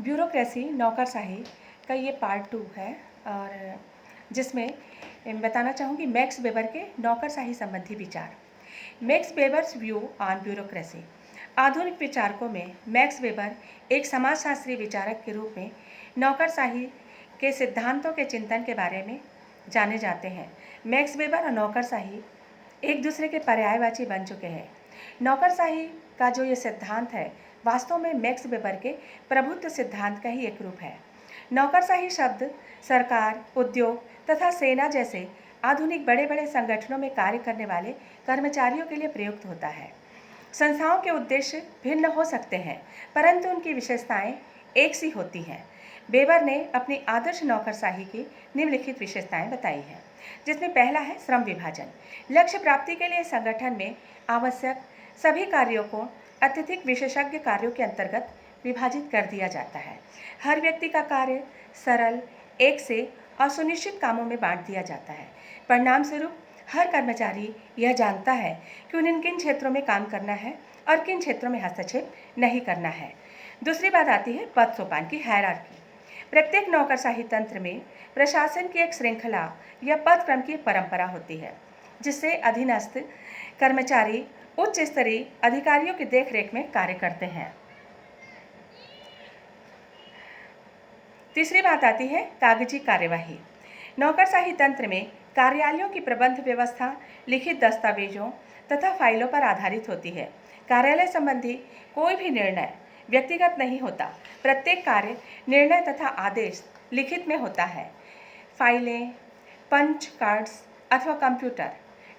Bureaucracy नौकरशाही का ये पार्ट 2 है और जिसमें बताना चाहूँगी मैक्स वेबर के नौकरशाही संबंधी विचार। Max Weber's view on bureaucracy. आधुनिक विचारकों में मैक्स वेबर एक समाजशास्त्री विचारक के रूप में नौकरशाही के सिद्धांतों के चिंतन के बारे में जाने जाते हैं। मैक्स वेबर और नौकरशाही एक दूसरे के पर्यायवाची बन चुके हैं। नौकरशाही का जो ये सिद्धांत है वास्तव में मैक्स वेबर के प्रभुत्व सिद्धांत का ही एक रूप है। नौकरशाही शब्द सरकार, उद्योग तथा सेना जैसे आधुनिक बड़े बड़े संगठनों में कार्य करने वाले कर्मचारियों के लिए प्रयुक्त होता है। संस्थाओं के उद्देश्य भिन्न हो सकते हैं, परंतु उनकी विशेषताएं एक सी होती हैं। वेबर ने अपनी आदर्श नौकरशाही की निम्नलिखित विशेषताएं बताई हैं, जिसमें पहला है श्रम विभाजन। लक्ष्य प्राप्ति के लिए संगठन में आवश्यक सभी कार्यों को अत्यधिक विशेषज्ञ कार्यों के अंतर्गत विभाजित कर दिया जाता है। हर व्यक्ति का कार्य सरल, एक से और सुनिश्चित कामों में बांट दिया जाता है। परिणाम स्वरूप हर कर्मचारी यह जानता है कि उन्हें किन क्षेत्रों में काम करना है और किन क्षेत्रों में हस्तक्षेप नहीं करना है। दूसरी बात आती है पद सोपान की हायरार्की। प्रत्येक नौकरशाही तंत्र में प्रशासन की एक श्रृंखला या पद क्रम की परंपरा होती है, जिससे अधीनस्थ कर्मचारी उच्च स्तरीय अधिकारियों की देखरेख में कार्य करते हैं। तीसरी बात आती है कागजी कार्यवाही। नौकरशाही तंत्र में कार्यालयों की प्रबंध व्यवस्था लिखित दस्तावेजों तथा फाइलों पर आधारित होती है। कार्यालय संबंधी कोई भी निर्णय व्यक्तिगत नहीं होता। प्रत्येक कार्य, निर्णय तथा आदेश लिखित में होता है। फाइलें, पंच कार्ड्स अथवा कंप्यूटर,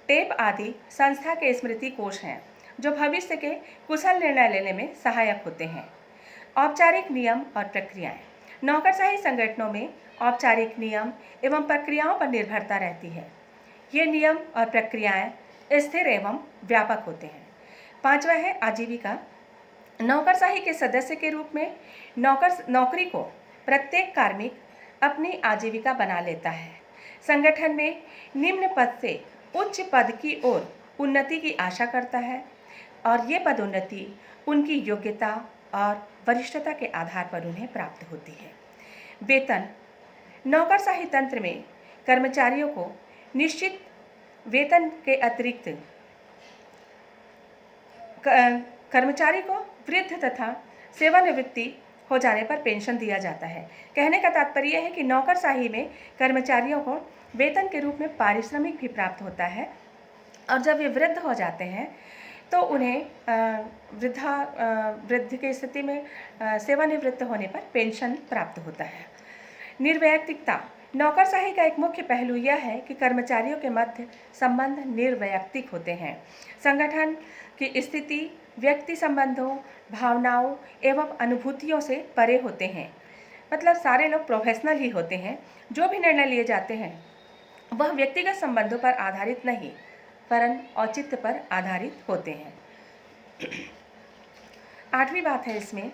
टेप आदि संस्था के स्मृति कोश हैं, जो भविष्य के कुशल निर्णय लेने में सहायक होते हैं। औपचारिक नियम और प्रक्रियाएं। नौकरशाही संगठनों में औपचारिक नियम एवं प्रक्रियाओं पर निर्भरता रहती है। ये नियम और प्रक्रियाएं स्थिर एवं व्यापक होते हैं। पांचवा है आजीविका। नौकरशाही के सदस्य के रूप में नौकरी को प्रत्येक कार्मिक अपनी आजीविका बना लेता है। संगठन में निम्न पद से उच्च पद की ओर उन्नति की आशा करता है और ये पदोन्नति उनकी योग्यता और वरिष्ठता के आधार पर उन्हें प्राप्त होती है। वेतन। नौकरशाही तंत्र में कर्मचारियों को निश्चित वेतन के अतिरिक्त कर्मचारी को वृद्ध तथा सेवानिवृत्ति हो जाने पर पेंशन दिया जाता है। कहने का तात्पर्य है कि नौकरशाही में कर्मचारियों को वेतन के रूप में पारिश्रमिक भी प्राप्त होता है और जब वे वृद्ध हो जाते हैं तो उन्हें वृद्ध की स्थिति में सेवानिवृत्त होने पर पेंशन प्राप्त होता है। निर्वैयक्तिकता। नौकरशाही का एक मुख्य पहलू यह है कि कर्मचारियों के मध्य संबंध निर्वैयक्तिक होते हैं। संगठन की स्थिति व्यक्ति संबंधों, भावनाओं एवं अनुभूतियों से परे होते हैं। मतलब सारे लोग प्रोफेशनल ही होते हैं। जो भी निर्णय लिए जाते हैं वह व्यक्तिगत संबंधों पर आधारित नहीं, परंतु औचित्य पर आधारित होते हैं। आठवीं बात है इसमें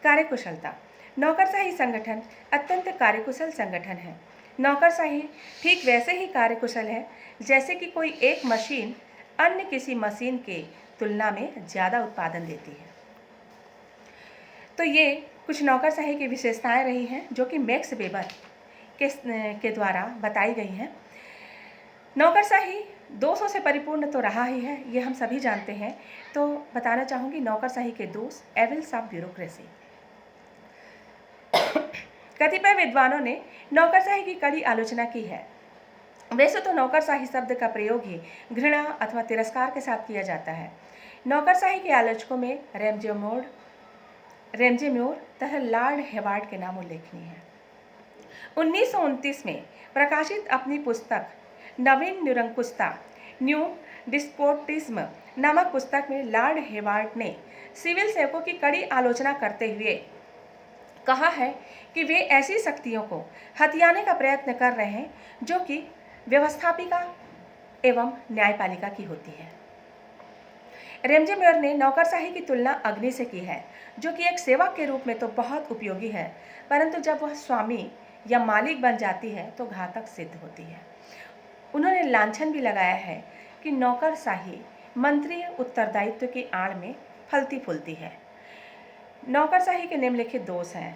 कार्यकुशलता। नौकरशाही संगठन अत्यंत कार्यकुशल संगठन है। नौकरशाही ठीक वैसे ही कार्यकुशल है जैसे कि कोई एक मशीन अन्य किसी मशीन के तुलना में ज़्यादा उत्पादन देती है। तो ये कुछ नौकरशाही की विशेषताएं रही हैं जो कि मैक्स वेबर के द्वारा बताई गई हैं। नौकरशाही दोषों से परिपूर्ण तो रहा ही है, ये हम सभी जानते हैं। तो बताना चाहूँगी नौकरशाही के दोष, एविल्स ऑफ ब्यूरोक्रेसी। कतिपय विद्वानों ने नौकरशाही की कड़ी आलोचना की है। वैसे तो नौकरशाही शब्द का प्रयोग ही घृणा अथवा तिरस्कार के साथ किया जाता है। नौकरशाही के आलोचकों में रैमजे म्योर तथा लॉर्ड हेवार्ड के नाम उल्लेखनीय है। 1929 में प्रकाशित अपनी पुस्तक नवीन निरंकुशता, न्यू डिस्पोटिज्म नामक पुस्तक में लॉर्ड हेवार्ड ने सिविल सेवकों की कड़ी आलोचना करते हुए कहा है कि वे ऐसी शक्तियों को हथियाने का प्रयत्न कर रहे हैं जो कि व्यवस्थापिका एवं न्यायपालिका की होती है। रैमजे म्योर ने नौकरशाही की तुलना अग्नि से की है, जो कि एक सेवक के रूप में तो बहुत उपयोगी है, परंतु जब वह स्वामी या मालिक बन जाती है तो घातक सिद्ध होती है। उन्होंने लांछन भी लगाया है कि नौकरशाही मंत्रीय उत्तरदायित्व की आड़ में फलती फूलती है। नौकरशाही के निम्नलिखित दोष हैं।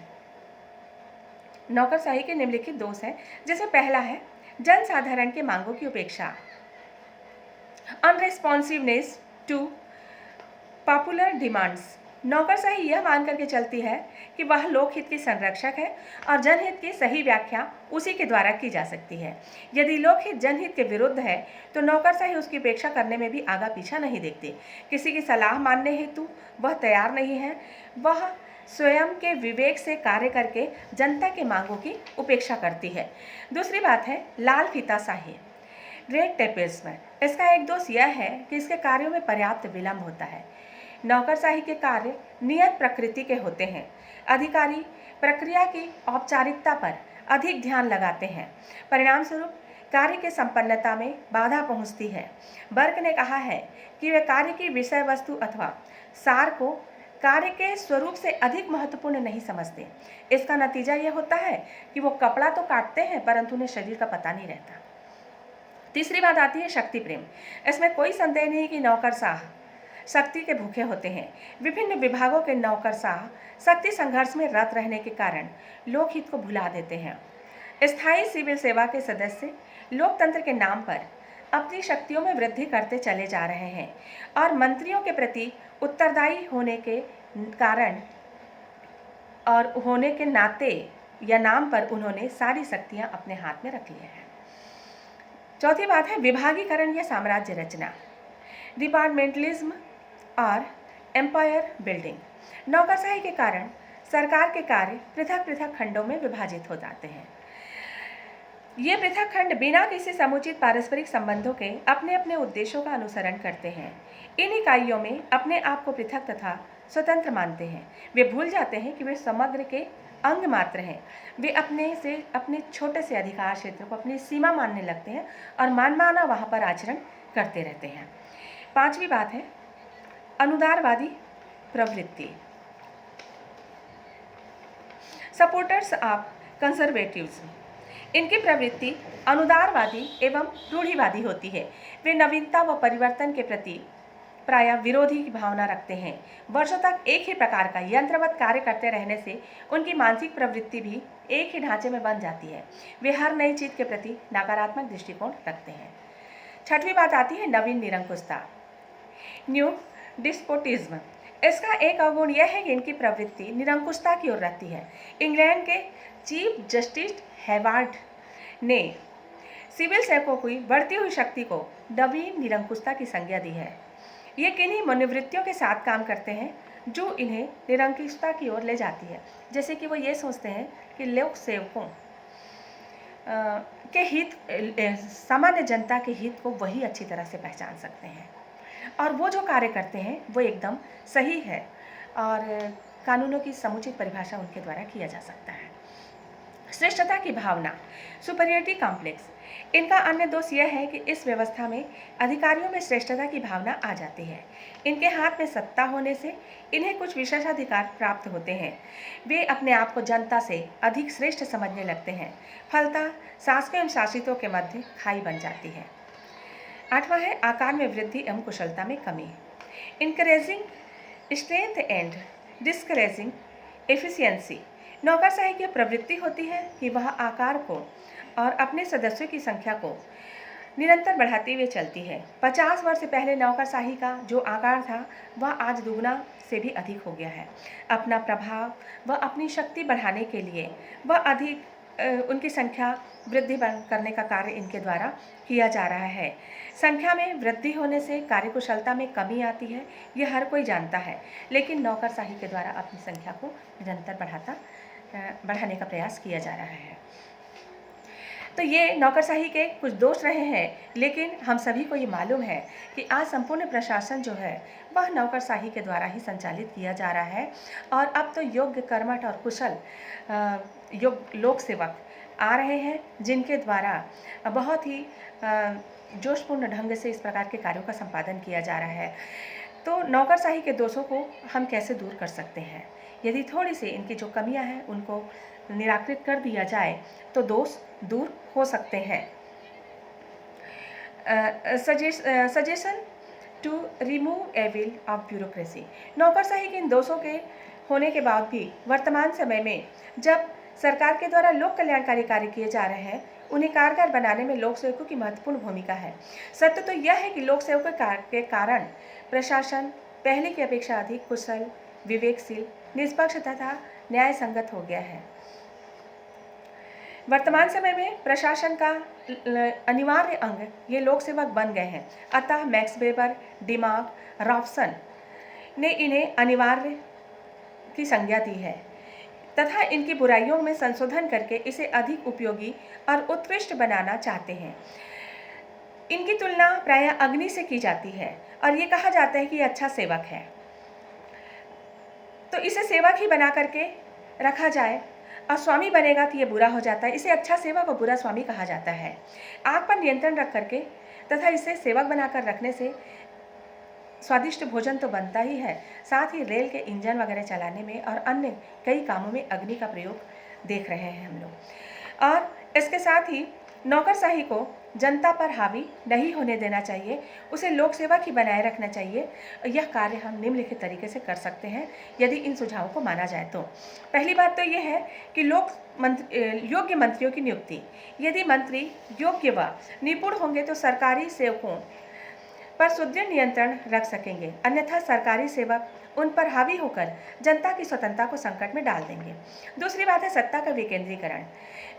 नौकरशाही के निम्नलिखित दोष हैं, जिसमें पहला है जनसाधारण के मांगों की उपेक्षा, अनरेस्पॉन्सिवनेस टू पॉपुलर डिमांड्स। नौकरशाही यह मान करके चलती है कि वह लोकहित की संरक्षक है और जनहित की सही व्याख्या उसी के द्वारा की जा सकती है। यदि लोकहित जनहित के विरुद्ध है तो नौकरशाही उसकी उपेक्षा करने में भी आगा पीछा नहीं देखती। किसी की सलाह मानने हेतु वह तैयार नहीं है। वह स्वयं के विवेक से कार्य करके जनता के मांगों की उपेक्षा करती है। दूसरी बात है लाल फीताशाही, रेड टेपिज्म। इसका एक दोष यह है कि इसके कार्यों में पर्याप्त विलंब होता है। नौकरशाही के कार्य नियत प्रकृति के होते हैं। अधिकारी प्रक्रिया की औपचारिकता पर अधिक ध्यान लगाते हैं। परिणाम स्वरूप कार्य की संपन्नता में बाधा पहुंचती है। बर्क ने कहा है कि वे कार्य की विषय वस्तु अथवा सार को कार्य के स्वरूप से अधिक महत्वपूर्ण नहीं समझते। इसका नतीजा यह होता है कि वो कपड़ा तो काटते हैं परंतु उन्हें शरीर का पता नहीं रहता। तीसरी बात आती है शक्ति प्रेम। इसमें कोई संदेह नहीं कि नौकरशाह शक्ति के भूखे होते हैं। विभिन्न विभागों के नौकरशाह शक्ति संघर्ष में रत रहने के कारण लोकहित को भुला देते हैं। स्थायी सिविल सेवा के सदस्य लोकतंत्र के नाम पर अपनी शक्तियों में वृद्धि करते चले जा रहे हैं और मंत्रियों के प्रति उत्तरदायी होने के कारण और होने के नाते या नाम पर उन्होंने सारी शक्तियां अपने हाथ में रख ली हैं। चौथी बात है विभागीकरण या साम्राज्य रचना, डिपार्टमेंटलिज्म और एम्पायर बिल्डिंग। नौकरशाही के कारण सरकार के कार्य पृथक पृथक खंडों में विभाजित हो जाते हैं। ये पृथक खंड बिना किसी समुचित पारस्परिक संबंधों के अपने अपने उद्देश्यों का अनुसरण करते हैं। इन इकाइयों में अपने आप को पृथक तथा स्वतंत्र मानते हैं। वे भूल जाते हैं कि वे समग्र के अंग मात्र हैं। वे अपने छोटे से अधिकार क्षेत्र को अपनी सीमा मानने लगते हैं और मनमाना वहाँ पर आचरण करते रहते हैं। पांचवी बात है अनुदारवादी प्रवृत्ति, सपोर्टर्स ऑफ कंजर्वेटिव्स। इनकी प्रवृत्ति अनुदारवादी एवं रूढ़िवादी होती है। वे नवीनता व परिवर्तन के प्रति प्रायः विरोधी की भावना रखते हैं। वर्षों तक एक ही प्रकार का यंत्रवत कार्य करते रहने से उनकी मानसिक प्रवृत्ति भी एक ही ढांचे में बन जाती है। वे हर नई चीज के प्रति नकारात्मक दृष्टिकोण रखते हैं। छठवीं बात आती है नवीन निरंकुशता, न्यू डिस्पोटिज्म। इसका एक अवगुण यह है कि इनकी प्रवृत्ति निरंकुशता की ओर रहती है। इंग्लैंड के चीफ जस्टिस हेवार्ड ने सिविल सेवकों की बढ़ती हुई शक्ति को नवीन निरंकुशता की संज्ञा दी है। ये किन्हीं मनोवृत्तियों के साथ काम करते हैं जो इन्हें निरंकुशता की ओर ले जाती है। जैसे कि वो ये सोचते हैं कि लोक सेवकों के हित, सामान्य जनता के हित को वही अच्छी तरह से पहचान सकते हैं और वो जो कार्य करते हैं वो एकदम सही है और कानूनों की समुचित परिभाषा उनके द्वारा किया जा सकता है। श्रेष्ठता की भावना, सुपीरियरिटी कॉम्प्लेक्स। इनका अन्य दोष यह है कि इस व्यवस्था में अधिकारियों में श्रेष्ठता की भावना आ जाती है। इनके हाथ में सत्ता होने से इन्हें कुछ विशेषाधिकार प्राप्त होते हैं। वे अपने आप को जनता से अधिक श्रेष्ठ समझने लगते हैं। फलतः शासकों एवं शासितों के मध्य खाई बन जाती है। आठवां है आकार में वृद्धि एवं कुशलता में कमी, encouraging strength and discouraging efficiency. नौकरशाही की प्रवृत्ति होती है कि वह आकार को और अपने सदस्यों की संख्या को निरंतर बढ़ाती हुई चलती है। 50 वर्ष पहले नौकरशाही का जो आकार था वह आज दुगना से भी अधिक हो गया है। अपना प्रभाव व अपनी शक्ति बढ़ाने के लिए वह अधिक उनकी संख्या वृद्धि करने का कार्य इनके द्वारा किया जा रहा है। संख्या में वृद्धि होने से कार्यकुशलता में कमी आती है, यह हर कोई जानता है, लेकिन नौकरशाही के द्वारा अपनी संख्या को निरंतर बढ़ाने का प्रयास किया जा रहा है। तो ये नौकरशाही के कुछ दोष रहे हैं, लेकिन हम सभी को ये मालूम है कि आज संपूर्ण प्रशासन जो है वह नौकरशाही के द्वारा ही संचालित किया जा रहा है और अब तो योग्य, कर्मठ और कुशल लोक सेवक आ रहे हैं जिनके द्वारा बहुत ही जोशपूर्ण ढंग से इस प्रकार के कार्यों का संपादन किया जा रहा है। तो नौकरशाही के दोषों को हम कैसे दूर कर सकते हैं? यदि थोड़ी सी इनकी जो कमियां हैं उनको निराकृत कर दिया जाए तो दोष दूर हो सकते हैं। Suggestion to remove evil of bureaucracy. नौकरशाही के इन दोषों के होने के बाद भी वर्तमान समय में जब सरकार के द्वारा लोक कल्याणकारी कार्य किए जा रहे हैं उन्हें कारगर बनाने में लोक सेवकों की महत्वपूर्ण भूमिका है। सत्य तो यह है कि लोक सेवकों के कारण प्रशासन पहले की अपेक्षा अधिक कुशल, विवेकशील, निष्पक्ष तथा न्याय संगत हो गया है। वर्तमान समय में प्रशासन का अनिवार्य अंग ये लोक सेवक बन गए हैं। अतः मैक्स वेबर, डिमाग, रॉबसन ने इन्हें अनिवार्य की संज्ञा दी है तथा इनकी बुराइयों में संशोधन करके इसे अधिक उपयोगी और उत्कृष्ट बनाना चाहते हैं। इनकी तुलना प्रायः अग्नि से की जाती है और ये कहा जाता है कि ये अच्छा सेवक है, तो इसे सेवक ही बना करके रखा जाए और स्वामी बनेगा तो ये बुरा हो जाता है। इसे अच्छा सेवक और बुरा स्वामी कहा जाता है। आग पर नियंत्रण रख करके तथा इसे सेवक बनाकर रखने से स्वादिष्ट भोजन तो बनता ही है, साथ ही रेल के इंजन वगैरह चलाने में और अन्य कई कामों में अग्नि का प्रयोग देख रहे हैं हम लोग। और इसके साथ ही नौकरशाही को जनता पर हावी नहीं होने देना चाहिए, उसे लोक सेवक ही बनाए रखना चाहिए। यह कार्य हम निम्नलिखित तरीके से कर सकते हैं यदि इन सुझावों को माना जाए तो। पहली बात तो यह है कि योग्य मंत्रियों की नियुक्ति। यदि मंत्री योग्य व निपुण होंगे तो सरकारी सेवकों पर सुदृढ़ नियंत्रण रख सकेंगे, अन्यथा सरकारी सेवक उन पर हावी होकर जनता की स्वतंत्रता को संकट में डाल देंगे। दूसरी बात है सत्ता का विकेंद्रीकरण।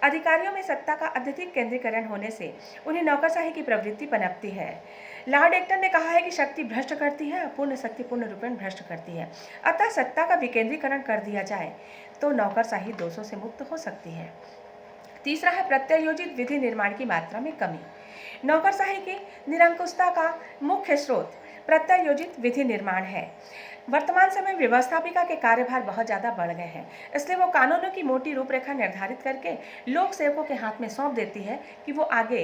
अधिकारियों में सत्ता का अत्यधिक केंद्रीकरण होने से उन्हें नौकरशाही की प्रवृत्ति पनपती है। लॉर्ड एक्टन ने कहा है कि शक्ति भ्रष्ट करती है, पूर्ण शक्ति पूर्ण रूपेण भ्रष्ट करती है। अतः सत्ता का विकेंद्रीकरण कर दिया जाए तो नौकरशाही दोषों से मुक्त हो सकती है। तीसरा है प्रत्यायोजित विधि निर्माण की मात्रा में कमी। नौकरशाही की निरंकुशता का मुख्य स्रोत प्रत्यायोजित विधि निर्माण है। वर्तमान समय व्यवस्थापिका के कार्यभार बहुत ज़्यादा बढ़ गए हैं, इसलिए वो कानूनों की मोटी रूपरेखा निर्धारित करके लोक सेवकों के हाथ में सौंप देती है कि वो आगे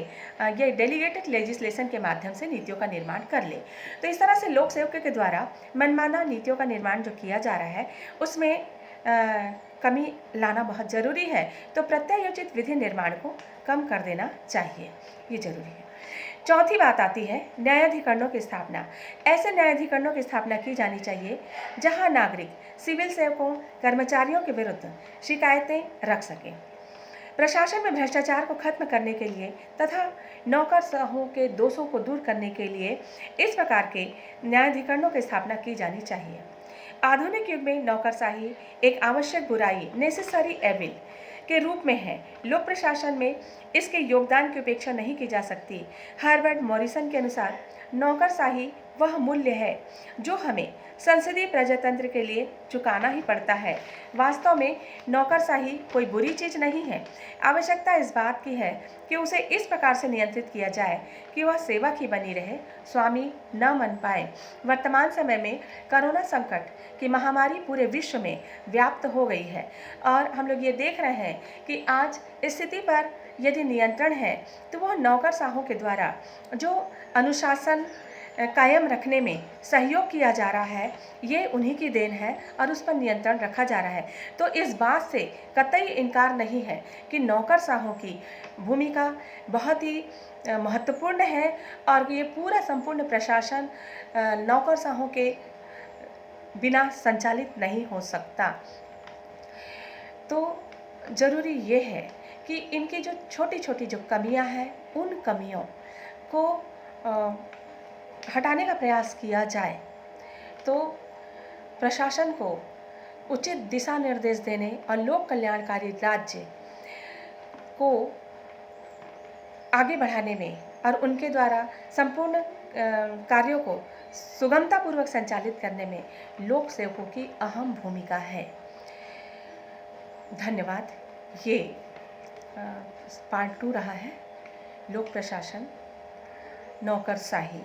ये डेलीगेटेड लेजिस्लेशन के माध्यम से नीतियों का निर्माण कर ले। तो इस तरह से लोक सेवकों के द्वारा मनमाना नीतियों का निर्माण जो किया जा रहा है उसमें कमी लाना बहुत ज़रूरी है। तो प्रत्यायोजित विधि निर्माण को कम कर देना चाहिए, ये जरूरी है। चौथी बात आती है न्यायाधिकरणों की स्थापना। ऐसे न्यायाधिकरणों की स्थापना की जानी चाहिए जहां नागरिक सिविल सेवकों, कर्मचारियों के विरुद्ध शिकायतें रख सकें। प्रशासन में भ्रष्टाचार को खत्म करने के लिए तथा नौकरशाहों के दोषों को दूर करने के लिए इस प्रकार के न्यायाधिकरणों की स्थापना की जानी चाहिए। आधुनिक युग में नौकरशाही एक आवश्यक बुराई, नेसेसरी एविल के रूप में है। लोक प्रशासन में इसके योगदान की उपेक्षा नहीं की जा सकती। हार्वर्ड मॉरिसन के अनुसार नौकरशाही वह मूल्य है जो हमें संसदीय प्रजातंत्र के लिए चुकाना ही पड़ता है। वास्तव में नौकरशाही कोई बुरी चीज़ नहीं है। आवश्यकता इस बात की है कि उसे इस प्रकार से नियंत्रित किया जाए कि वह सेवक ही बनी रहे, स्वामी न बन पाए। वर्तमान समय में कोरोना संकट की महामारी पूरे विश्व में व्याप्त हो गई है और हम लोग ये देख रहे हैं कि आज स्थिति पर यदि नियंत्रण है तो वह नौकरशाहों के द्वारा जो अनुशासन कायम रखने में सहयोग किया जा रहा है ये उन्हीं की देन है और उस पर नियंत्रण रखा जा रहा है। तो इस बात से कतई इनकार नहीं है कि नौकरशाहों की भूमिका बहुत ही महत्वपूर्ण है और ये पूरा संपूर्ण प्रशासन नौकरशाहों के बिना संचालित नहीं हो सकता। तो ज़रूरी ये है कि इनकी जो छोटी छोटी जो कमियां हैं उन कमियों को हटाने का प्रयास किया जाए तो प्रशासन को उचित दिशा निर्देश देने और लोक कल्याणकारी राज्य को आगे बढ़ाने में और उनके द्वारा संपूर्ण कार्यों को सुगमतापूर्वक संचालित करने में लोक सेवकों की अहम भूमिका है। धन्यवाद। ये पार्ट 2 रहा है लोक प्रशासन नौकरशाही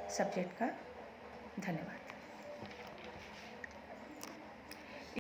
सब्जेक्ट का। धन्यवाद।